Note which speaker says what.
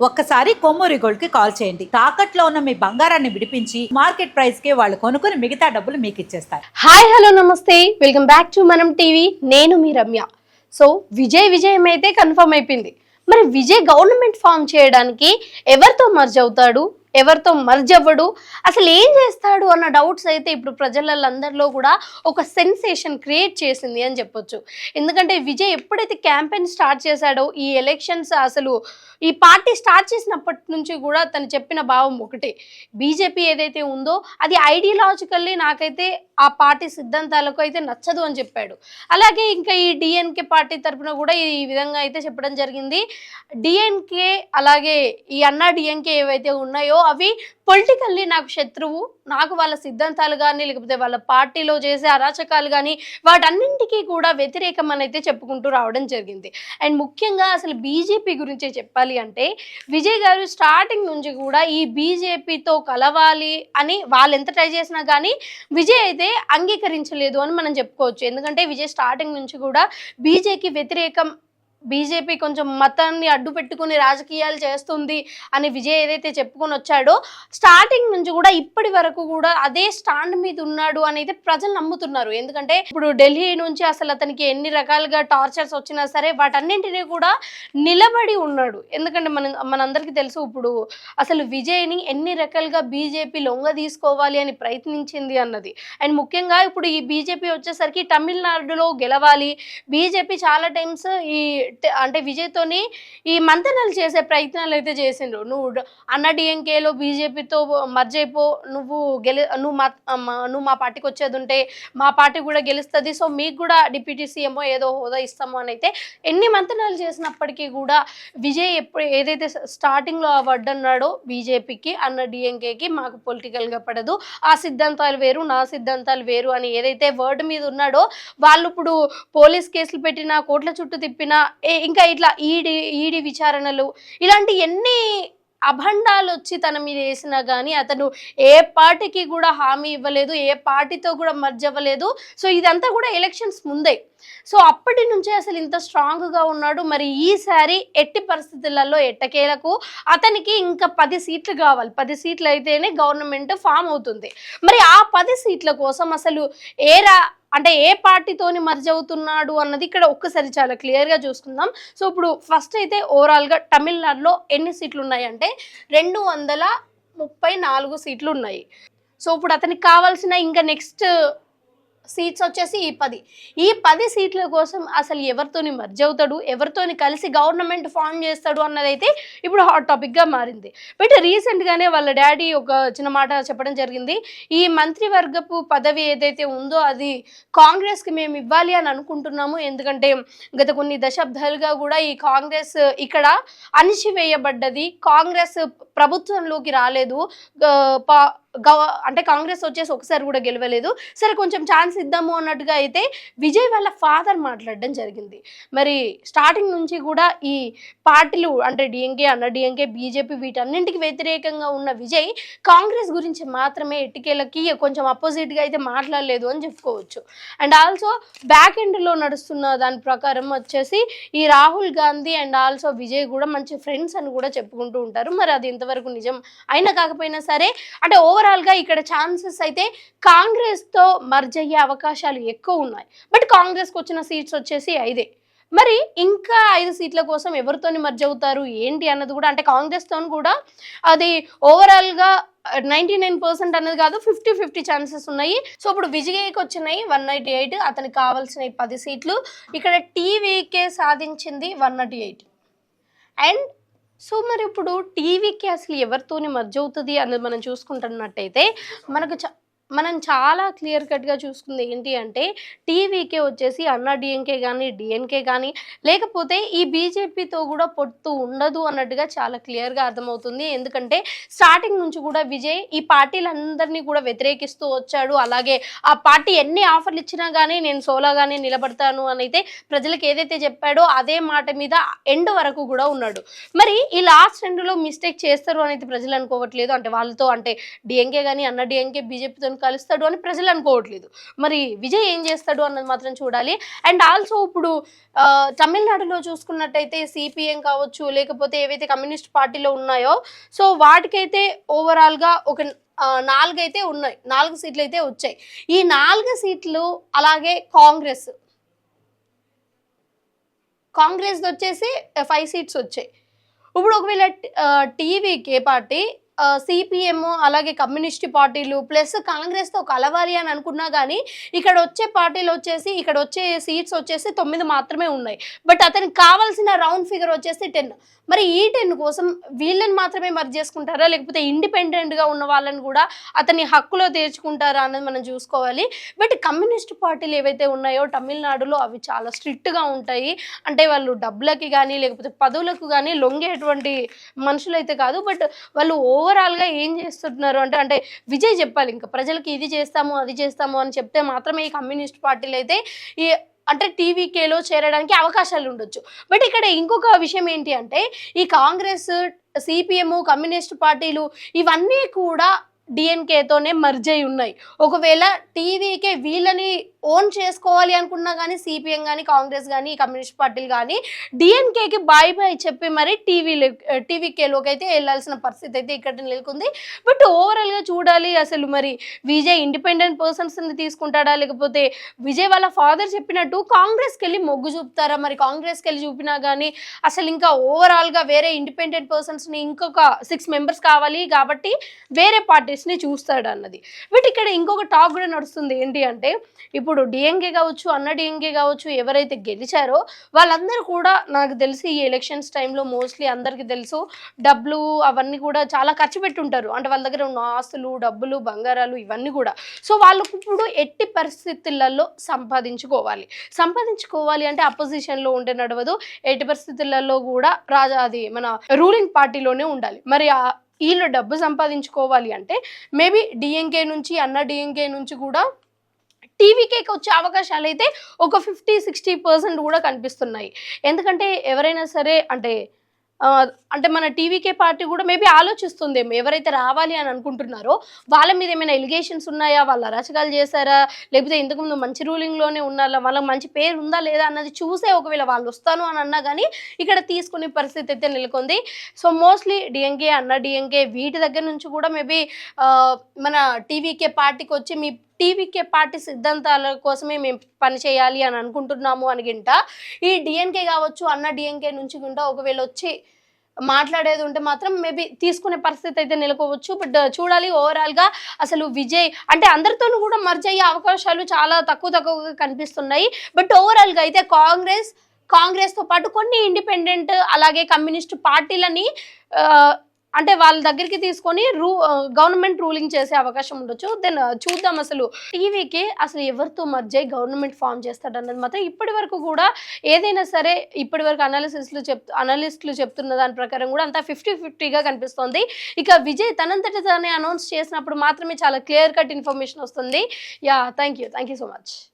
Speaker 1: ఒక్కసారి కొమ్మూరి గోల్డ్ కి కాల్ చేయండి. తాకట్లో ఉన్న మీ బంగారాన్ని విడిపించి మార్కెట్ ప్రైస్ కి వాళ్ళు కొనుక్కుని మిగతా డబ్బులు మీకు ఇచ్చేస్తారు.
Speaker 2: హాయ్ హలో నమస్తే, వెల్కమ్ బ్యాక్ టు మనం టీవీ. నేను మీ రమ్య. సో విజయం అయితే కన్ఫర్మ్ అయిపోయింది. మరి విజయ్ గవర్నమెంట్ ఫామ్ చేయడానికి ఎవరితో మర్జ్ అవుతాడు, ఎవరితో మర్జ్ అవ్వడు, అసలు ఏం చేస్తాడు అన్న డౌట్స్ అయితే ఇప్పుడు ప్రజలందరిలో కూడా ఒక సెన్సేషన్ క్రియేట్ చేసింది అని చెప్పొచ్చు. ఎందుకంటే విజయ్ ఎప్పుడైతే క్యాంపెయిన్ స్టార్ట్ చేశాడో, ఈ ఎలక్షన్స్ అసలు ఈ పార్టీ స్టార్ట్ చేసినప్పటి నుంచి కూడా తను చెప్పిన భావం ఒకటే, బీజేపీ ఏదైతే ఉందో అది ఐడియాలజికల్లీ నాకైతే ఆ పార్టీ సిద్ధాంతాలకు అయితే నచ్చదు అని చెప్పాడు. అలాగే ఇంకా ఈ డిఎన్కే పార్టీ తరఫున కూడా ఈ విధంగా అయితే చెప్పడం జరిగింది. డిఎన్కే అలాగే ఈ అన్నా డిఎన్కే ఏవైతే ఉన్నాయో అవి పొలిటికల్లీ నాకు శత్రువు, నాకు వాళ్ళ సిద్ధాంతాలు కానీ లేకపోతే వాళ్ళ పార్టీలో చేసే అరాచకాలు కానీ వాటన్నింటికీ కూడా వ్యతిరేకం అని అయితే చెప్పుకుంటూ రావడం జరిగింది. అండ్ ముఖ్యంగా అసలు బీజేపీ గురించే చెప్పాలి అంటే, విజయ్ గారు స్టార్టింగ్ నుంచి కూడా ఈ బీజేపీతో కలవాలి అని వాళ్ళు ఎంత ట్రై చేసినా కానీ విజయ్ అయితే అంగీకరించలేదు అని మనం చెప్పుకోవచ్చు. ఎందుకంటే విజయ్ స్టార్టింగ్ నుంచి కూడా బీజేపీకి వ్యతిరేకం, బీజేపీ కొంచెం మతాన్ని అడ్డు పెట్టుకుని రాజకీయాలు చేస్తుంది అని విజయ్ ఏదైతే చెప్పుకొని వచ్చాడో, స్టార్టింగ్ నుంచి కూడా ఇప్పటి వరకు కూడా అదే స్టాండ్ మీద ఉన్నాడు అని అయితే ప్రజలు నమ్ముతున్నారు. ఎందుకంటే ఇప్పుడు ఢిల్లీ నుంచి అసలు అతనికి ఎన్ని రకాలుగా టార్చర్స్ వచ్చినా సరే వాటన్నింటినీ కూడా నిలబడి ఉన్నాడు. ఎందుకంటే మనందరికీ తెలుసు ఇప్పుడు అసలు విజయ్ని ఎన్ని రకాలుగా బీజేపీ లొంగ తీసుకోవాలి అని ప్రయత్నించింది అన్నది. అండ్ ముఖ్యంగా ఇప్పుడు ఈ బీజేపీ వచ్చేసరికి తమిళనాడులో గెలవాలి, బీజేపీ చాలా టైమ్స్ ఈ అంటే విజయ్తోని ఈ మంతనాలు చేసే ప్రయత్నాలు అయితే చేసిండ్రు. నువ్వు అన్నా డిఎంకేలో బీజేపీతో మర్జ్ అయిపో, నువ్వు మా పార్టీకి వచ్చేది ఉంటే మా పార్టీ కూడా గెలుస్తుంది, సో మీకు కూడా డిప్యూటీ సీఎంఓ ఏదో హోదా ఇస్తాము అని అయితే ఎన్ని మంతనాలు చేసినప్పటికీ కూడా విజయ్ ఏదైతే స్టార్టింగ్లో వడ్డన్నాడో బీజేపీకి అన్న డిఎంకేకి మాకు పొలిటికల్గా పడదు, ఆ సిద్ధాంతాలు వేరు నా సిద్ధాంతాలు వేరు అని ఏదైతే వర్డ్ మీద ఉన్నాడో, వాళ్ళు ఇప్పుడు పోలీస్ కేసులు పెట్టినా కోర్టుల చుట్టూ తిప్పినా ఇంకా ఇట్లా ఈడీ విచారణలు ఇలాంటి ఎన్ని అభండాలు వచ్చి తన మీద వేసినా కానీ అతను ఏ పార్టీకి కూడా హామీ ఇవ్వలేదు, ఏ పార్టీతో కూడా మర్జ్ అవ్వలేదు. సో ఇదంతా కూడా ఎలక్షన్స్ ముందే. సో అప్పటి నుంచే అసలు ఇంత స్ట్రాంగ్గా ఉన్నాడు. మరి ఈసారి ఎట్టి పరిస్థితులలో ఎట్టకేలకు అతనికి ఇంకా 10 సీట్లు కావాలి, 10 సీట్లు అయితేనే గవర్నమెంట్ ఫామ్ అవుతుంది. మరి ఆ 10 సీట్ల కోసం అసలు ఏ పార్టీతోని మర్జ్ అవుతున్నాడు అన్నది ఇక్కడ ఒక్కసారి చాలా క్లియర్గా చూసుకుందాం. సో ఇప్పుడు ఫస్ట్ అయితే ఓవరాల్గా తమిళనాడులో ఎన్ని సీట్లు ఉన్నాయంటే 234 సీట్లు ఉన్నాయి. సో ఇప్పుడు అతనికి కావాల్సిన ఇంకా నెక్స్ట్ సీట్స్ వచ్చేసి ఈ 10 సీట్ల కోసం అసలు ఎవరితోని మర్జ్ అవుతాడు, ఎవరితోని కలిసి గవర్నమెంట్ ఫామ్ చేస్తాడు అన్నదైతే ఇప్పుడు హాట్ టాపిక్గా మారింది. బట్ రీసెంట్గానే వాళ్ళ డాడీ ఒక చిన్న మాట చెప్పడం జరిగింది. ఈ మంత్రివర్గపు పదవి ఏదైతే ఉందో అది కాంగ్రెస్కి మేము ఇవ్వాలి అని అనుకుంటున్నాము. ఎందుకంటే గత కొన్ని దశాబ్దాలుగా కూడా ఈ కాంగ్రెస్ ఇక్కడ అణిచివేయబడ్డది, కాంగ్రెస్ ప్రభుత్వంలోకి రాలేదు, అంటే కాంగ్రెస్ వచ్చేసి ఒకసారి కూడా గెలవలేదు, సరే కొంచెం ఛాన్స్ ఇద్దాము అన్నట్టుగా అయితే విజయ్ వాళ్ళ ఫాదర్ మాట్లాడడం జరిగింది. మరి స్టార్టింగ్ నుంచి కూడా ఈ పార్టీలు అంటే డిఎంకే అన్న డిఎంకే బీజేపీ వీటన్నింటికి వ్యతిరేకంగా ఉన్న విజయ్ కాంగ్రెస్ గురించి మాత్రమే ఎట్టికేలకి కొంచెం అపోజిట్గా అయితే మాట్లాడలేదు అని చెప్పుకోవచ్చు. అండ్ ఆల్సో బ్యాక్ ఎండ్లో నడుస్తున్న దాని ప్రకారం వచ్చేసి ఈ రాహుల్ గాంధీ అండ్ ఆల్సో విజయ్ కూడా మంచి ఫ్రెండ్స్ అని కూడా చెప్పుకుంటూ ఉంటారు. మరి అది ఇంతవరకు నిజం అయినా కాకపోయినా సరే అంటే ఓవరాల్గా ఇక్కడ ఛాన్సెస్ అయితే కాంగ్రెస్తో మర్జ్ అయ్యే అవకాశాలు ఎక్కువ ఉన్నాయి. బట్ కాంగ్రెస్కి వచ్చిన సీట్స్ వచ్చేసి 5. మరి ఇంకా 5 సీట్ల కోసం ఎవరితోని మర్జ్ అవుతారు ఏంటి అన్నది కూడా అంటే కాంగ్రెస్తో కూడా అది ఓవరాల్గా 99% అన్నది కాదు, 50-50 ఛాన్సెస్ ఉన్నాయి. సో ఇప్పుడు విజయ్కి వచ్చినాయి 198, అతనికి కావాల్సిన 10 సీట్లు. ఇక్కడ టీవీకే సాధించింది 198. అండ్ సో మరి ఇప్పుడు టీవీకి అసలు ఎవరితోని మర్జ్ అవుతుంది అన్నది మనం చూసుకుంటున్నట్టయితే మనం చాలా క్లియర్ కట్గా చూసుకుంది ఏంటి అంటే టీవీకే వచ్చేసి అన్నా డిఎంకే కానీ డిఎన్కే కానీ లేకపోతే ఈ బీజేపీతో కూడా పొత్తు ఉండదు అన్నట్టుగా చాలా క్లియర్గా అర్థమవుతుంది. ఎందుకంటే స్టార్టింగ్ నుంచి కూడా విజయ్ ఈ పార్టీలందరినీ కూడా వ్యతిరేకిస్తూ వచ్చాడు. అలాగే ఆ పార్టీ ఎన్ని ఆఫర్లు ఇచ్చినా కానీ నేను సోలోగానే నిలబడతాను అని అయితే ప్రజలకు ఏదైతే చెప్పాడో అదే మాట మీద ఎండ్ వరకు కూడా ఉన్నాడు. మరి ఈ లాస్ట్ ఎండ్లో మిస్టేక్ చేస్తారు అనేది ప్రజలు అనుకోవట్లేదు. అంటే వాళ్ళతో అంటే డిఎంకే కానీ అన్నా డిఎంకే బీజేపీతో వాళ్ళని కలుస్తాడు అని ప్రజలు అనుకోవట్లేదు. మరి విజయ్ ఏం చేస్తాడు అన్నది మాత్రం చూడాలి. అండ్ ఆల్సో ఇప్పుడు తమిళనాడులో చూసుకున్నట్టయితే సిపిఎం కావచ్చు, లేకపోతే ఏవైతే కమ్యూనిస్ట్ పార్టీలో ఉన్నాయో సో వాటికైతే ఓవరాల్గా ఒక 4 అయితే ఉన్నాయి, 4 సీట్లు అయితే వచ్చాయి. ఈ 4 సీట్లు అలాగే కాంగ్రెస్ వచ్చేసి 5 సీట్స్ వచ్చాయి. ఇప్పుడు ఒకవేళ టీవీకే పార్టీ సిపిఎం అలాగే కమ్యూనిస్ట్ పార్టీలు ప్లస్ కాంగ్రెస్తో కలవాలి అని అనుకున్నా కానీ ఇక్కడ వచ్చే పార్టీలు వచ్చేసి ఇక్కడ వచ్చే సీట్స్ వచ్చేసి 9 మాత్రమే ఉన్నాయి. బట్ అతనికి కావాల్సిన రౌండ్ ఫిగర్ వచ్చేసి 10. మరి ఈ 10 కోసం వీళ్ళని మాత్రమే మర్జ్ చేసుకుంటారా, లేకపోతే ఇండిపెండెంట్గా ఉన్న వాళ్ళని కూడా అతని హక్కులో తీర్చుకుంటారా అన్నది మనం చూసుకోవాలి. బట్ కమ్యూనిస్ట్ పార్టీలు ఏవైతే ఉన్నాయో తమిళనాడులో అవి చాలా స్ట్రిక్ట్గా ఉంటాయి. అంటే వాళ్ళు డబ్బులకి కానీ లేకపోతే పదవులకు కానీ లొంగేటువంటి మనుషులు అయితే కాదు. బట్ వాళ్ళు ఓవరాల్గా ఏం చేస్తున్నారు అంటే విజయ్ చెప్పాలి, ఇంకా ప్రజలకి ఇది చేస్తాము అది చేస్తాము అని చెప్తే మాత్రమే ఈ కమ్యూనిస్ట్ పార్టీలు అయితే ఈ అంటే టీవీకేలో చేరడానికి అవకాశాలు ఉండొచ్చు. బట్ ఇక్కడ ఇంకొక విషయం ఏంటి అంటే ఈ కాంగ్రెస్, సిపిఎం, కమ్యూనిస్ట్ పార్టీలు ఇవన్నీ కూడా డిఎన్కేతోనే మర్జ్ అయి ఉన్నాయి. ఒకవేళ టీవీకే వీళ్ళని ఓన్ చేసుకోవాలి అనుకున్నా కానీ సిపిఎం కానీ కాంగ్రెస్ కానీ కమ్యూనిస్ట్ పార్టీలు కానీ డిఎన్కేకి బాయ్ బాయ్ చెప్పి మరి టీవీకేలోకి అయితే వెళ్ళాల్సిన పరిస్థితి అయితే ఇక్కడ నెలకొంది. బట్ ఓవరాల్గా చూడాలి అసలు మరి విజయ్ ఇండిపెండెంట్ పర్సన్స్ని తీసుకుంటాడా, లేకపోతే విజయ్ వాళ్ళ ఫాదర్ చెప్పినట్టు కాంగ్రెస్కి వెళ్ళి మొగ్గు చూపుతారా. మరి కాంగ్రెస్కి వెళ్ళి చూపినా కానీ అసలు ఇంకా ఓవరాల్గా వేరే ఇండిపెండెంట్ పర్సన్స్ని ఇంకొక 6 మెంబర్స్ కావాలి కాబట్టి వేరే పార్టీస్ని చూస్తాడు అన్నది. బట్ ఇక్కడ ఇంకొక టాక్ కూడా నడుస్తుంది ఏంటి అంటే ఇప్పుడు డిఎంకే కావచ్చు, అన్న డిఎంకే కావచ్చు, ఎవరైతే గెలిచారో వాళ్ళందరూ కూడా నాకు తెలిసి ఈ ఎలక్షన్స్ టైంలో మోస్ట్లీ అందరికీ తెలుసు డబ్బులు అవన్నీ కూడా చాలా ఖర్చు పెట్టుంటారు. అంటే వాళ్ళ దగ్గర ఉన్న ఆస్తులు, డబ్బులు, బంగారాలు ఇవన్నీ కూడా. సో వాళ్ళకు ఇప్పుడు ఎట్టి పరిస్థితులలో సంపాదించుకోవాలి అంటే అపోజిషన్లో ఉంటే నడవదు. ఎట్టి పరిస్థితులలో కూడా అది మన రూలింగ్ పార్టీలోనే ఉండాలి. మరి వీళ్ళు డబ్బు సంపాదించుకోవాలి అంటే మేబీ డిఎంకే నుంచి, అన్న డిఎంకే నుంచి కూడా టీవీకేకి వచ్చే అవకాశాలు అయితే ఒక 50-60% కూడా కనిపిస్తున్నాయి. ఎందుకంటే ఎవరైనా సరే అంటే మన టీవీకే పార్టీ కూడా మేబీ ఆలోచిస్తుందేమో ఎవరైతే రావాలి అని అనుకుంటున్నారో వాళ్ళ మీద ఏమైనా ఎలిగేషన్స్ ఉన్నాయా, వాళ్ళ అరాచకాలు చేశారా, లేకపోతే ఇంతకుముందు మంచి రూలింగ్లోనే ఉన్నారా, వాళ్ళకి మంచి పేరు ఉందా లేదా అన్నది చూసే ఒకవేళ వాళ్ళు వస్తాను అని అన్నా కానీ ఇక్కడ తీసుకునే పరిస్థితి అయితే నెలకొంది. సో మోస్ట్లీ డిఎంకే, అన్న డిఎంకే వీటి దగ్గర నుంచి కూడా మేబీ మన టీవీకే పార్టీకి వచ్చి మీ టీవీకే పార్టీ సిద్ధాంతాల కోసమే మేము పని చేయాలి అని అనుకుంటున్నాము అని గింట ఈ డిఎన్కే కావచ్చు, అన్న డిఎన్కే నుంచి గింట ఒకవేళ వచ్చి మాట్లాడేది ఉంటే మాత్రం మేబీ తీసుకునే పరిస్థితి అయితే నెలకోవచ్చు. బట్ చూడాలి ఓవరాల్గా అసలు విజయ్ అంటే అందరితోనూ కూడా మర్జ్ అయ్యే అవకాశాలు చాలా తక్కువగా కనిపిస్తున్నాయి. బట్ ఓవరాల్గా అయితే కాంగ్రెస్తో పాటు కొన్ని ఇండిపెండెంట్ అలాగే కమ్యూనిస్ట్ పార్టీలని అంటే వాళ్ళ దగ్గరికి తీసుకొని గవర్నమెంట్ రూలింగ్ చేసే అవకాశం ఉండొచ్చు. దెన్ చూద్దాం అసలు టీవీకి అసలు ఎవరితో మర్జ్ అయ్యి గవర్నమెంట్ ఫామ్ చేస్తాడు అన్నది మాత్రం ఇప్పటి వరకు కూడా ఏదైనా సరే ఇప్పటి వరకు అనలిస్టులు చెప్తున్న దాని ప్రకారం కూడా అంతా 50-50గా కనిపిస్తోంది. ఇక విజయ్ తనంతట తానే అనౌన్స్ చేసినప్పుడు మాత్రమే చాలా క్లియర్ కట్ ఇన్ఫర్మేషన్ వస్తుంది. Yeah thank you so much.